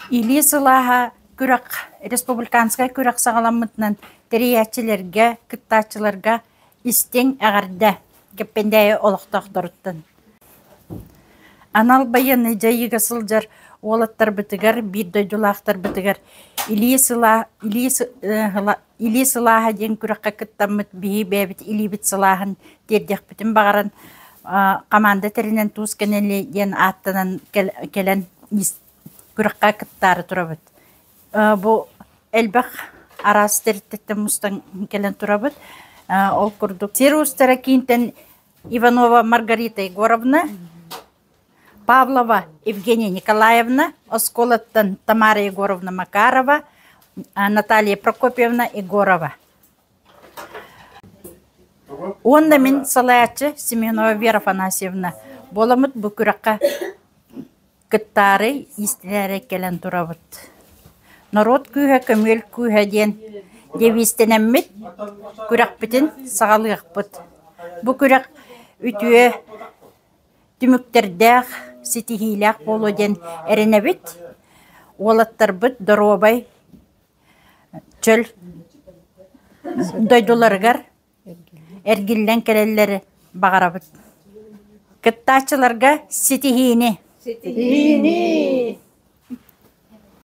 Или сылаха күрәк республиканская күрәк сагаламытнан териячләргә, кыттачыларга истең әгәрдә кепендәе олохтоқтырыттын. Анал байыны жайыга сылжар олаттар бітігер, бір дойдулақтар бітігер. Или сылаха ден күрәккә кыттамыт бейі бәбіт, или бит сылахын дердек бітін бағаран команда терінен туыз кенелі ден аттынан келен күрәккә кыттары тұрабыт. Бұл әлбәқ арасы теріттеттен мұстан келен тұрабыт. Ол күрдік. Серустара кейінтен Иванова Маргарита Егоровна, Павлова Евгения Николаевна, Осколоттан Тамара Егоровна Макарова, Наталья Прокопьевна Егорова. Онда мен салаячы Семенова Вера Афанасьевна. Боламыт бұл күрәккә кыттары истиләре келен турабыт. Народ күйә көмел күйә ден девистенеммит күрәк бітін сағалығық бұт. Бұл күрәк үтіе түміктердәқ сетихиләқ болу ден әрінәбіт. Олаттар бұт доробай чөл дойдуларғар әргілден кәлелері бағарабыт. Кыттачыларға сетихини.